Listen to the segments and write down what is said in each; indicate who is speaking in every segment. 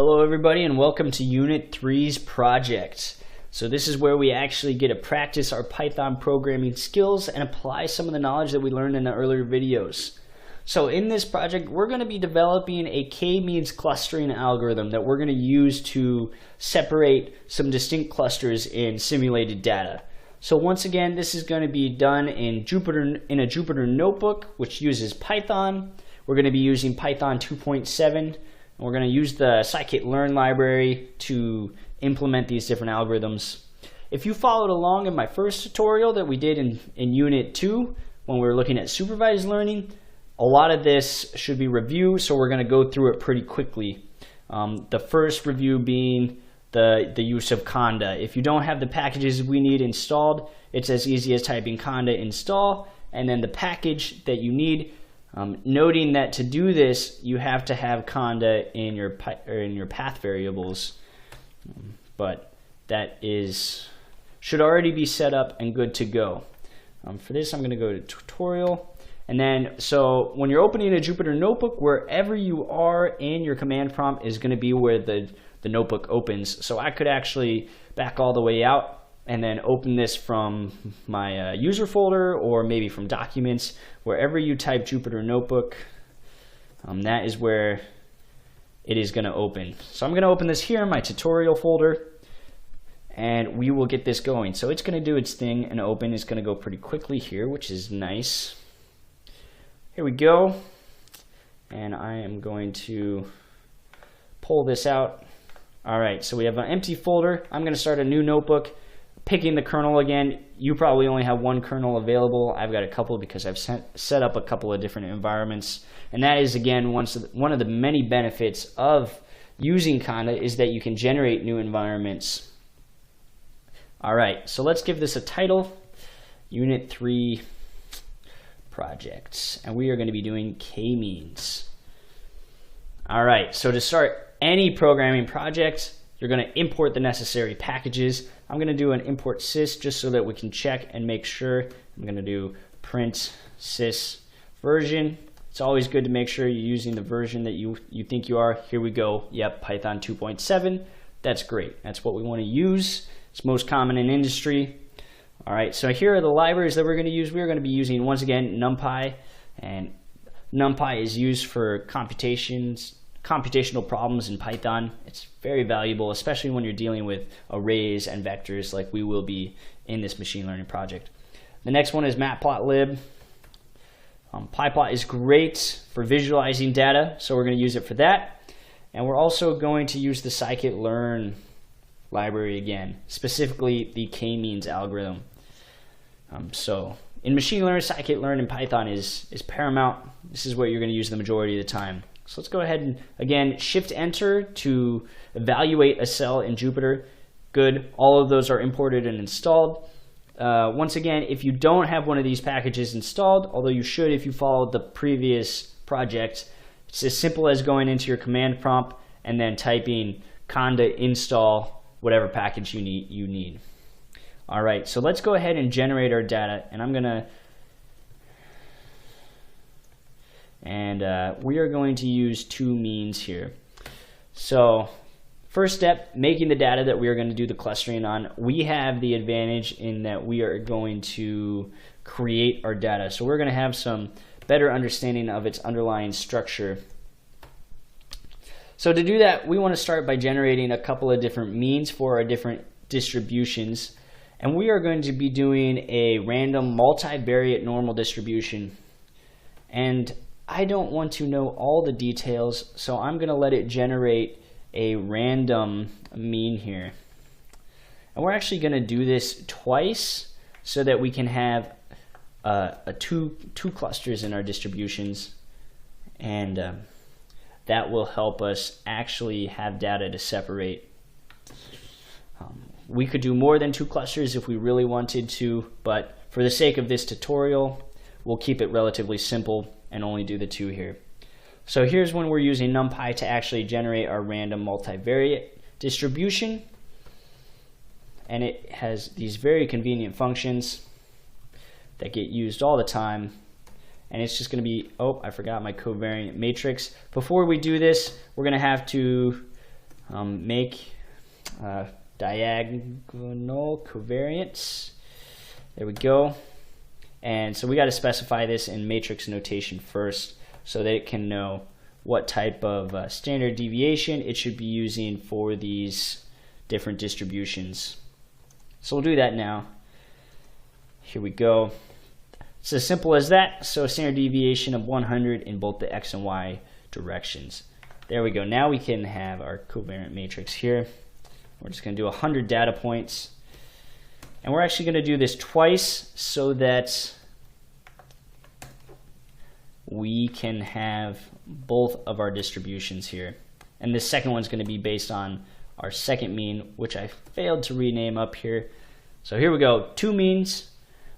Speaker 1: Hello everybody and welcome to Unit 3's project. So this is where we actually get to practice our Python programming skills and apply some of the knowledge that we learned in the earlier videos. So in this project we're going to be developing a K-means clustering algorithm that we're going to use to separate some distinct clusters in simulated data. So once again, this is going to be done in a Jupyter notebook which uses Python. We're going to be using Python 2.7. And we're going to use the scikit-learn library to implement these different algorithms. If you followed along in my first tutorial that we did in Unit 2, when we were looking at supervised learning, a lot of this should be reviewed, so we're going to go through it pretty quickly. The first review being the use of conda. If you don't have the packages we need installed, it's as easy as typing conda install, and then the package that you need. Noting that to do this, you have to have conda in your path variables, but that should already be set up and good to go. For this, I'm going to go to tutorial, and then so when you're opening a Jupyter notebook, wherever you are in your command prompt is going to be where the notebook opens. So I could actually back all the way out and then open this from my user folder, or maybe from documents. Wherever you type Jupyter notebook, that is where it is going to open. So I'm going to open this here in my tutorial folder, and we will get this going. So it's going to do its thing and open. It's going to go pretty quickly here, which is nice. Here we go, and I am going to pull this out. All right, so we have an empty folder. I'm going to start a new notebook. Picking the kernel again, you probably only have one kernel available. I've got a couple because I've set up a couple of different environments. And that is, again, one of the many benefits of using conda is that you can generate new environments. All right, so let's give this a title, Unit 3 Projects. And we are going to be doing K-means. All right, so to start any programming project, you're going to import the necessary packages. I'm going to do an import sys just so that we can check and make sure. I'm going to do print sys version. It's always good to make sure you're using the version that you think you are. Here we go. Yep, Python 2.7. That's great. That's what we want to use. It's most common in industry. All right, so here are the libraries that we're going to use. We're going to be using, once again, NumPy. And NumPy is used for computational problems in Python. It's very valuable, especially when you're dealing with arrays and vectors like we will be in this machine learning project. The next one is matplotlib. PyPlot is great for visualizing data, so we're going to use it for that. And we're also going to use the scikit-learn library again, specifically the K-means algorithm. So in machine learning, scikit-learn in Python is paramount. This is what you're going to use the majority of the time. So let's go ahead and, again, Shift-Enter to evaluate a cell in Jupyter. Good. All of those are imported and installed. Once again, if you don't have one of these packages installed, although you should if you followed the previous project, it's as simple as going into your command prompt and then typing conda install whatever package you need. All right, so let's go ahead and generate our data, and I'm going to we are going to use two means here. So first step, making the data that we are going to do the clustering on. We have the advantage in that we are going to create our data. So we're going to have some better understanding of its underlying structure. So to do that, we want to start by generating a couple of different means for our different distributions. And we are going to be doing a random multivariate normal distribution. And I don't want to know all the details, so I'm going to let it generate a random mean here. And we're actually going to do this twice so that we can have two clusters in our distributions, and that will help us actually have data to separate. We could do more than two clusters if we really wanted to, but for the sake of this tutorial, we'll keep it relatively simple and only do the two here. So here's when we're using NumPy to actually generate our random multivariate distribution. And it has these very convenient functions that get used all the time. And it's just going to be, oh, I forgot my covariant matrix. Before we do this, we're going to have to make diagonal covariance. There we go. And so we got to specify this in matrix notation first so that it can know what type of standard deviation it should be using for these different distributions. So we'll do that now. Here we go. It's as simple as that. So standard deviation of 100 in both the x and y directions. There we go. Now we can have our covariant matrix here. We're just going to do 100 data points. And we're actually going to do this twice so that we can have both of our distributions here. And this second one's going to be based on our second mean, which I failed to rename up here. So here we go. 2 means,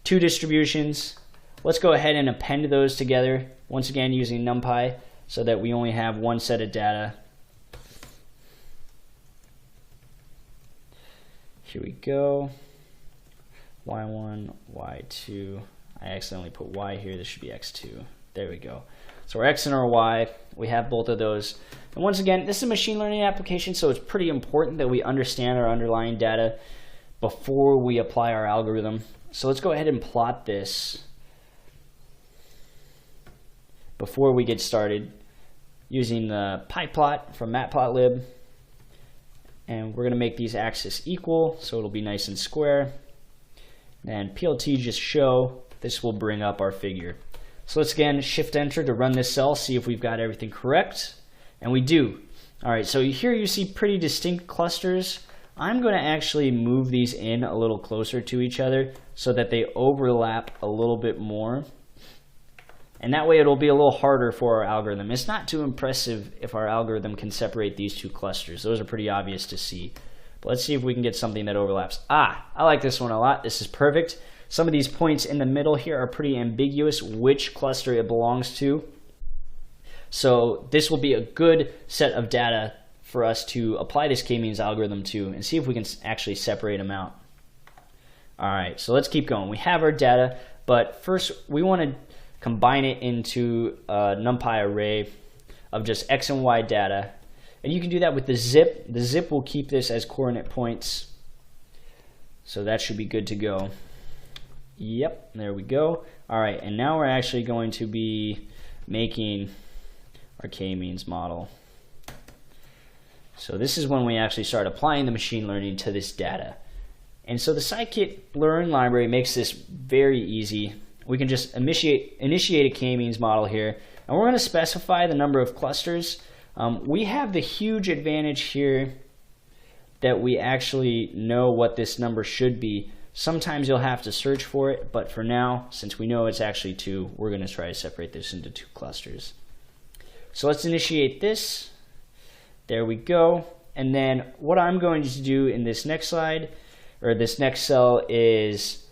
Speaker 1: 2 distributions. Let's go ahead and append those together, once again using NumPy, so that we only have one set of data. Here we go. Y1, Y2. I accidentally put Y here. This should be X2. There we go. So our X and our Y, we have both of those. And once again, this is a machine learning application, so it's pretty important that we understand our underlying data before we apply our algorithm. So let's go ahead and plot this before we get started using the PyPlot from Matplotlib. And we're going to make these axes equal, so it'll be nice and square. And PLT just show, this will bring up our figure. So let's again shift enter to run this cell, see if we've got everything correct. And we do. Alright, so here you see pretty distinct clusters. I'm going to actually move these in a little closer to each other so that they overlap a little bit more. And that way it'll be a little harder for our algorithm. It's not too impressive if our algorithm can separate these two clusters. Those are pretty obvious to see. But let's see if we can get something that overlaps. I like this one a lot. This is perfect. Some of these points in the middle here are pretty ambiguous which cluster it belongs to. So this will be a good set of data for us to apply this K-means algorithm to and see if we can actually separate them out. Alright, so let's keep going. We have our data, but first we want to combine it into a NumPy array of just X and Y data. And you can do that with the zip. The zip will keep this as coordinate points. So that should be good to go. Yep, there we go. Alright, and now we're actually going to be making our K-means model. So this is when we actually start applying the machine learning to this data. And so the scikit-learn library makes this very easy. We can just initiate a K-means model here, and we're going to specify the number of clusters. We have the huge advantage here that we actually know what this number should be. Sometimes you'll have to search for it, but for now, since we know it's actually 2, we're going to try to separate this into 2 clusters. So let's initiate this. There we go. And then what I'm going to do in this next slide, or this next cell, is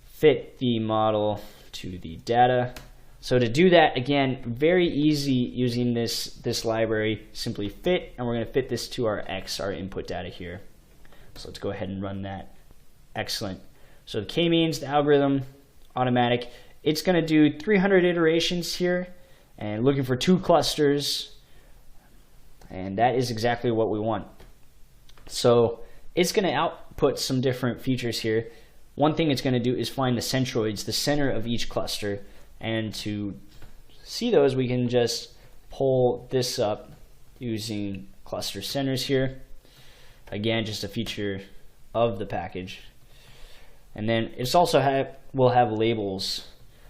Speaker 1: fit the model to the data. So to do that, again, very easy using this library. Simply fit, and we're going to fit this to our X, our input data here. So let's go ahead and run that. Excellent. So the K-means, the algorithm, automatic. It's going to do 300 iterations here, and looking for 2 clusters. And that is exactly what we want. So it's going to output some different features here. One thing it's going to do is find the centroids, the center of each cluster. And to see those, we can just pull this up using cluster centers here. Again, just a feature of the package. And then it's also will have labels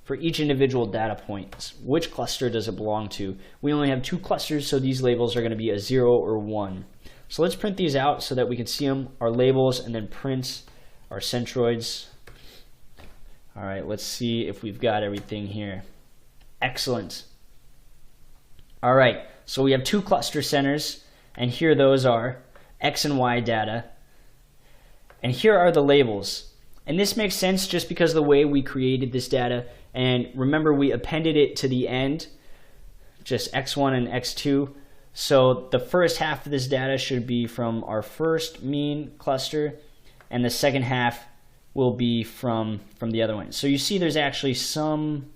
Speaker 1: for each individual data point. Which cluster does it belong to? We only have 2 clusters, so these labels are going to be a 0 or 1. So let's print these out so that we can see them, our labels, and then print our centroids. All right, let's see if we've got everything here. Excellent. All right, so we have 2 cluster centers, and here those are X and Y data. And here are the labels. And this makes sense just because of the way we created this data. And remember, we appended it to the end, just X1 and X2. So the first half of this data should be from our first mean cluster, and the second half will be from the other one. So you see there's actually some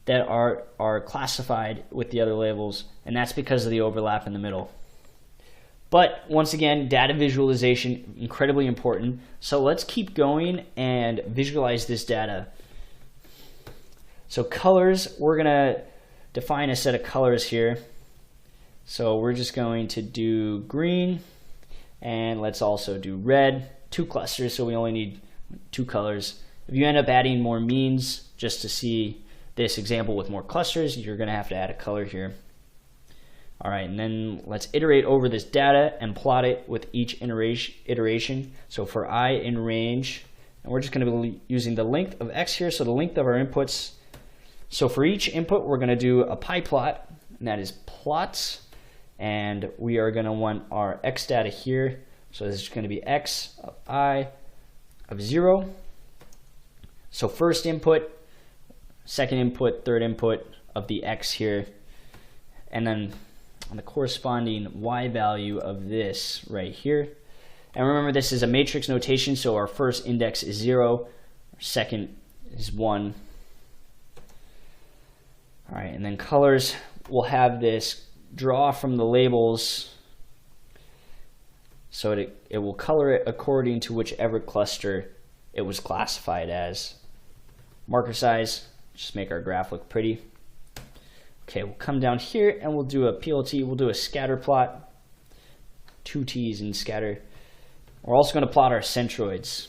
Speaker 1: that are classified with the other labels, and that's because of the overlap in the middle. But once again, data visualization, incredibly important. So let's keep going and visualize this data. So colors, we're gonna define a set of colors here. So we're just going to do green, and let's also do red. 2 clusters, so we only need 2 colors. If you end up adding more means, just to see this example with more clusters, you're gonna have to add a color here. All right, and then let's iterate over this data and plot it with each iteration. So for I in range, and we're just gonna be using the length of X here, so the length of our inputs. So for each input, we're gonna do a pie plot, and that is plots. And we are gonna want our X data here. So this is gonna be X of I of 0. So first input, second input, third input of the X here. And then on the corresponding Y value of this right here. And remember, this is a matrix notation, so our first index is 0, our second is 1. All right, and then colors, we'll have this draw from the labels, so it will color it according to whichever cluster it was classified as. Marker size, just make our graph look pretty. Okay, we'll come down here and we'll do a PLT, we'll do a scatter plot. 2 T's in scatter. We're also going to plot our centroids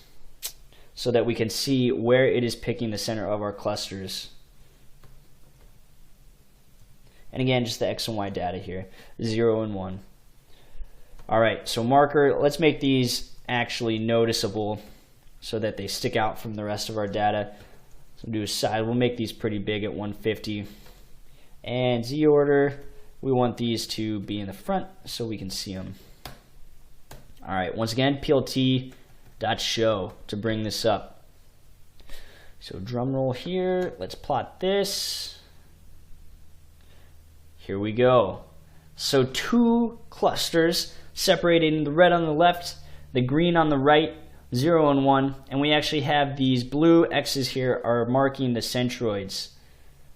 Speaker 1: so that we can see where it is picking the center of our clusters. And again, just the X and Y data here, 0 and 1. All right, so marker, let's make these actually noticeable so that they stick out from the rest of our data. So do a side, we'll make these pretty big at 150. And Z order, we want these to be in the front so we can see them. All right, once again, PLT.show to bring this up. So drum roll here, let's plot this. Here we go. So 2 clusters separating, the red on the left, the green on the right, 0 and 1, and we actually have these blue X's here are marking the centroids.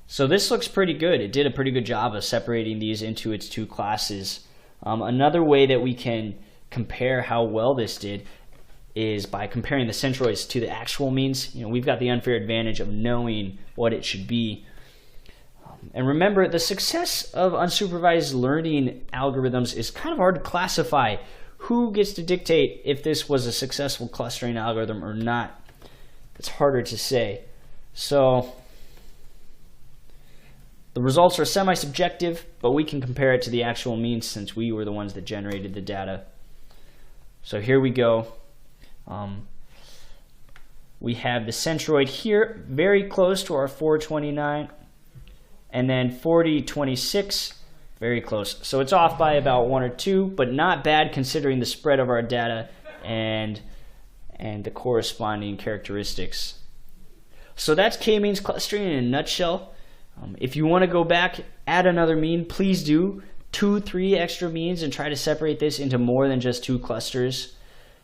Speaker 1: So this looks pretty good. It did a pretty good job of separating these into its 2 classes. Another way that we can compare how well this did is by comparing the centroids to the actual means. You know, we've got the unfair advantage of knowing what it should be. And remember, the success of unsupervised learning algorithms is kind of hard to classify. Who gets to dictate if this was a successful clustering algorithm or not? It's harder to say. So the results are semi-subjective, but we can compare it to the actual means since we were the ones that generated the data. So here we go. We have the centroid here, very close to our 429. And then 4026, very close. So it's off by about 1 or 2, but not bad considering the spread of our data and the corresponding characteristics. So that's K-means clustering in a nutshell. If you want to go back, add another mean, please do. 2, 3 extra means and try to separate this into more than just 2 clusters.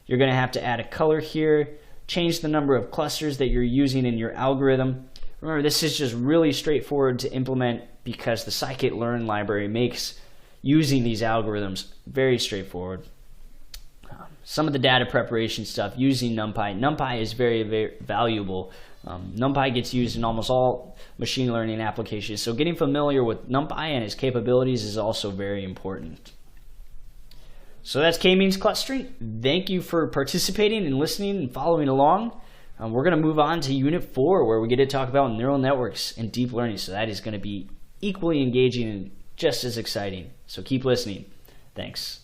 Speaker 1: You're going to have to add a color here, change the number of clusters that you're using in your algorithm. Remember, this is just really straightforward to implement because the scikit-learn library makes using these algorithms very straightforward. Some of the data preparation stuff using NumPy. NumPy is very, very valuable. NumPy gets used in almost all machine learning applications, so getting familiar with NumPy and its capabilities is also very important. So that's K-means clustering. Thank you for participating and listening and following along. We're going to move on to Unit 4, where we get to talk about neural networks and deep learning. So that is going to be equally engaging and just as exciting. So keep listening. Thanks.